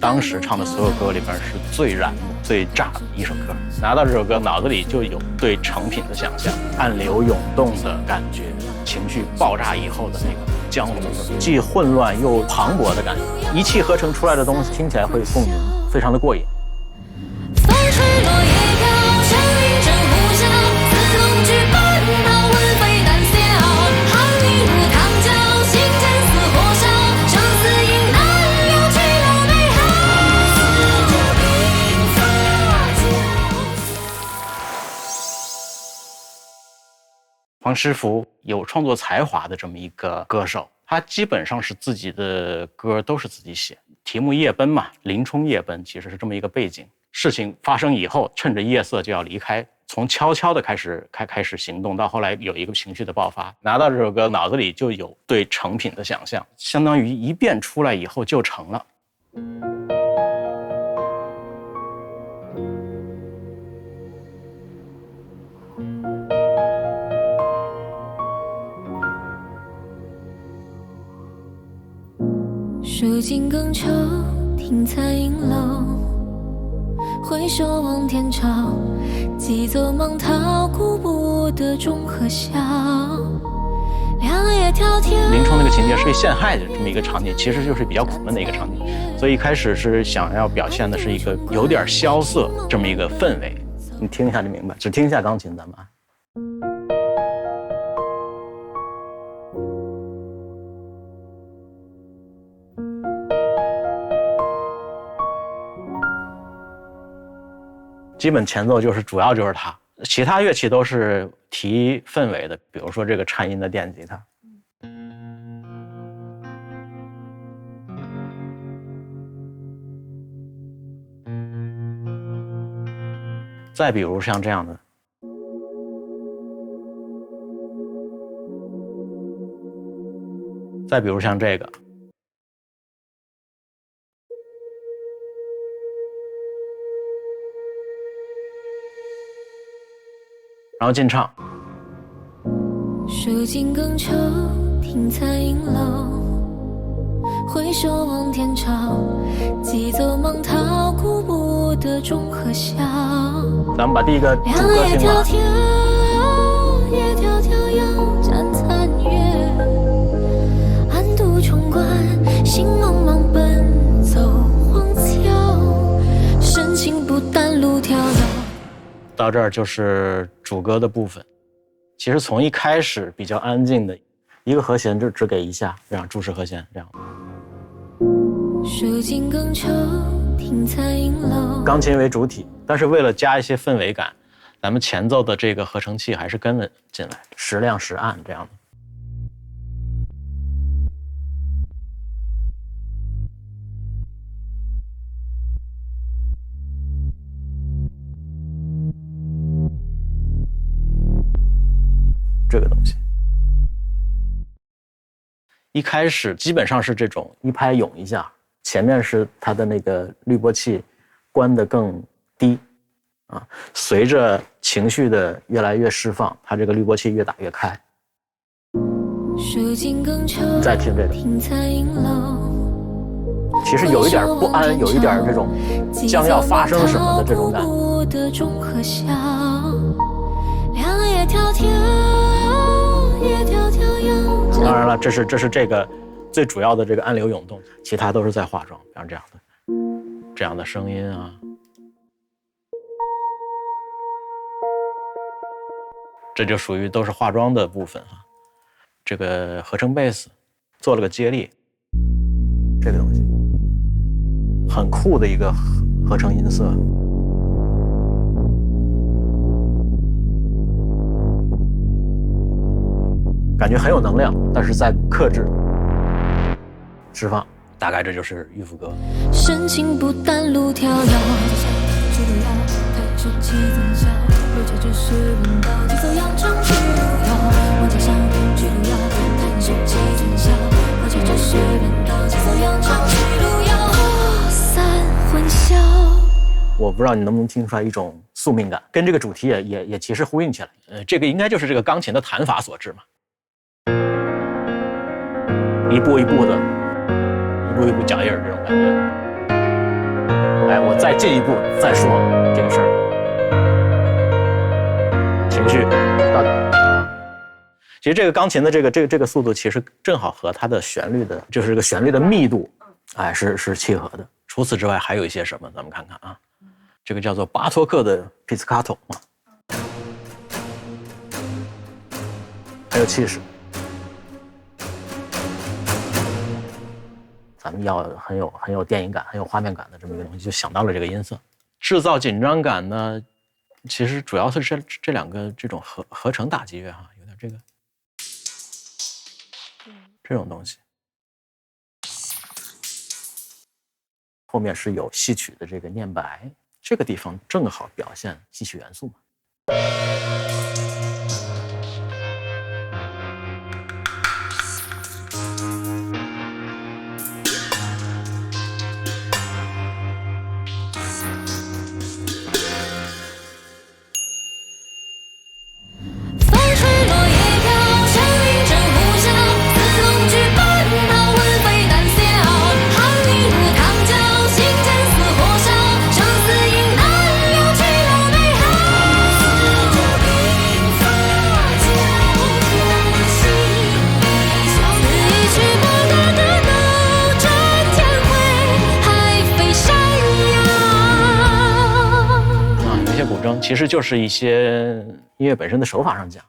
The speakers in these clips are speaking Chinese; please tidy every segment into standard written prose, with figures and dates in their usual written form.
当时唱的所有歌里边是最燃的、最炸的一首歌。拿到这首歌，脑子里就有对成品的想象，暗流涌动的感觉，情绪爆炸以后的那个江湖的既混乱又磅礴的感觉，一气呵成出来的东西听起来会共鸣，非常的过瘾。风吹落叶飘，像云阵呼啸，似龙举奔逃，魂飞胆逍。寒雨如汤浇，心间似火烧，生死应难料，去路美好。黄师傅有创作才华的这么一个歌手，他基本上是自己的歌都是自己写，题目夜奔嘛，林冲夜奔其实是这么一个背景。事情发生以后，趁着夜色就要离开，从悄悄的开始行动，到后来有一个情绪的爆发。拿到这首歌，脑子里就有对成品的想象，相当于一遍出来以后就成了。数尽更秋，听残影楼，回首望天朝，急走忙逃，顾不得中和笑。两叶迢迢。林冲那个情节是被陷害的这么一个场景，其实就是比较苦闷的一个场景，所以一开始是想要表现的是一个有点萧瑟这么一个氛围。你听一下就明白，只听一下钢琴，咱们啊。基本前奏主要就是它，其他乐器都是提氛围的，比如说这个颤音的电吉他。再比如像这样的，再比如像这个。然后进唱。数尽更秋，听残影楼，回首望天朝，急走忙逃，顾不得中和笑。咱们把第一个主歌听完。夜迢迢遥斩残月，暗度冲冠，心茫茫奔走荒郊，深情不淡路迢遥。到这儿就是主歌的部分。其实从一开始比较安静的一个和弦就只给一下，这样注释和弦这样。数尽更秋，听残影楼。钢琴为主体，但是为了加一些氛围感，咱们前奏的这个合成器还是跟了进来，时亮时暗这样的。这个东西一开始基本上是这种一拍涌一下，前面是它的那个滤波器关得更低啊，随着情绪的越来越释放，它这个滤波器越打越开。再听这个，其实有一点不安，有一点这种将要发生什么的这种感觉。当然了，这是这个最主要的这个暗流涌动，其他都是在化妆，像这样的声音啊，这就属于都是化妆的部分哈。这个合成贝斯做了个接力，这个东西很酷的一个合成音色。感觉很有能量，但是在克制释放，大概这就是玉副歌。深情不淡路迢遥，我不知道你能不能听出来一种宿命感，跟这个主题也其实呼应起来。这个应该就是这个钢琴的弹法所致嘛。一步一步的，一步一步脚印儿这种感觉。再进一步再说这个事儿，情绪到底。其实这个钢琴的这个速度，其实正好和它的旋律的，就是这个旋律的密度，哎，是契合的。除此之外，还有一些什么？咱们看看啊，这个叫做巴托克的皮斯卡托啊，很有气势。咱们要很有电影感、很有画面感的这么一个东西，就想到了这个音色。制造紧张感呢，其实主要是这两个这种合成打击乐哈，有点这种东西。后面是有戏曲的这个念白，这个地方正好表现戏曲元素嘛。其实就是一些音乐本身的手法上讲，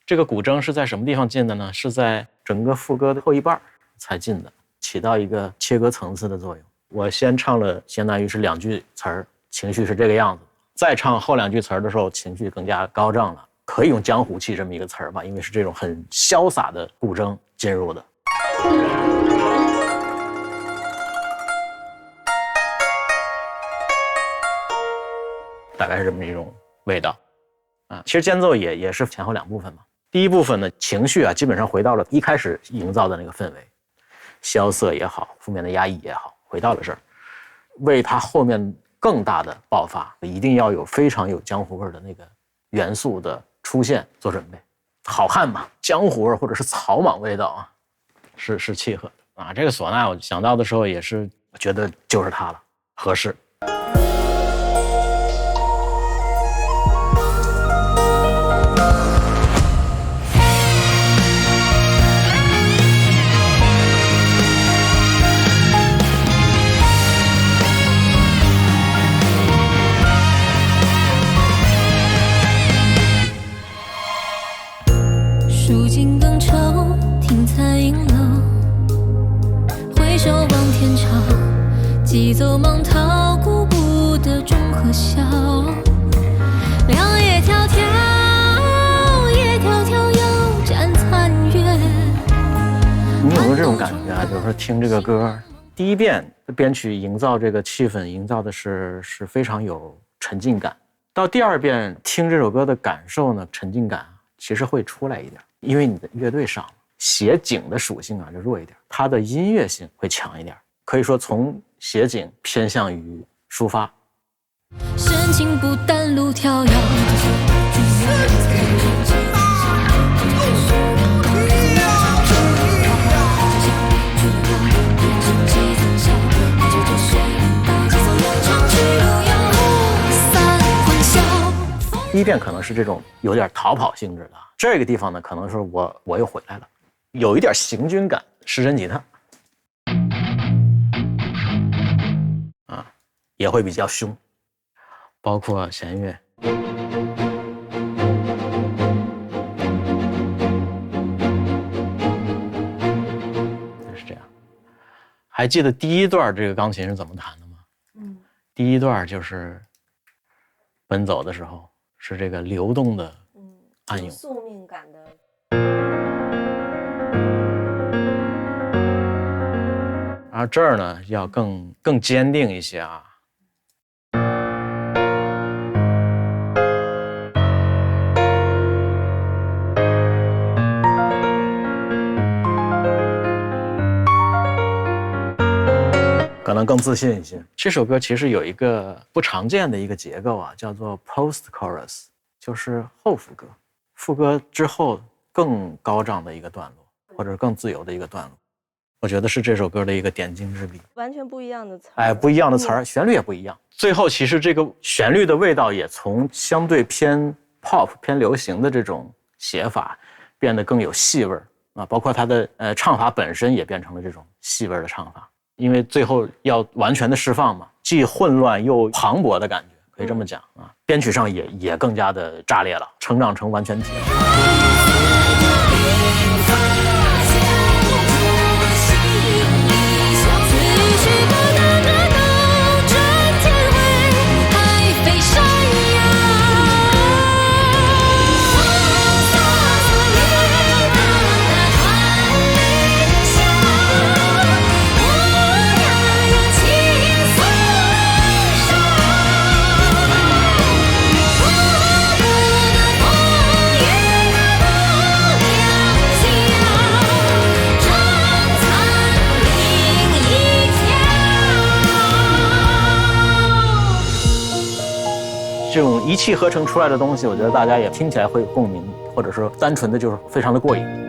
这个古筝是在什么地方进的呢？是在整个副歌的后一半才进的，起到一个切割层次的作用。我先唱了，相当于是2句词儿，情绪是这个样子；再唱后2句词儿的时候，情绪更加高涨了。可以用江湖气这么一个词儿吧，因为是这种很潇洒的古筝进入的。大概是这么一种味道，啊，其实间奏也是前后2部分嘛。第一部分呢，情绪啊，基本上回到了一开始营造的那个氛围，萧瑟也好，负面的压抑也好，回到了这儿，为它后面更大的爆发，一定要有非常有江湖味的那个元素的出现做准备。好汉嘛，江湖味或者是草莽味道啊，是契合的啊。这个唢呐我想到的时候也是觉得就是它了，合适。数尽更愁，听残影楼，回首望天长，几奏芒涛，顾不得钟和笑。两叶迢迢，叶迢迢又沾残月。你有没有这种感觉啊？就是说听这个歌，第一遍编曲营造这个气氛，营造的是非常有沉浸感。到第2遍听这首歌的感受呢，沉浸感其实会出来一点。因为你的乐队上写景的属性啊就弱一点，它的音乐性会强一点，可以说从写景偏向于抒发。深情不淡路迢遥，第一遍可能是这种有点逃跑性质的，这个地方呢可能是我又回来了，有一点行军感，失真吉他啊也会比较凶，包括弦乐。就是这样。还记得第一段这个钢琴是怎么弹的吗？第一段就是奔走的时候。是这个流动的暗涌，宿命感的。然后这儿呢要更坚定一些啊。可能更自信一些。这首歌其实有一个不常见的一个结构啊，叫做 post chorus， 就是后副歌，副歌之后更高涨的一个段落，或者更自由的一个段落。我觉得是这首歌的一个点睛之笔。完全不一样的词儿，哎，不一样的词儿，旋律也不一样。最后其实这个旋律的味道也从相对偏 pop 偏流行的这种写法，变得更有戏味儿啊，包括它的唱法本身也变成了这种戏味儿的唱法。因为最后要完全的释放嘛，既混乱又磅礴的感觉，可以这么讲啊。编曲上也更加的炸裂了，成长成完全体了。这种一气呵成出来的东西，我觉得大家也听起来会有共鸣，或者说单纯的就是非常的过瘾。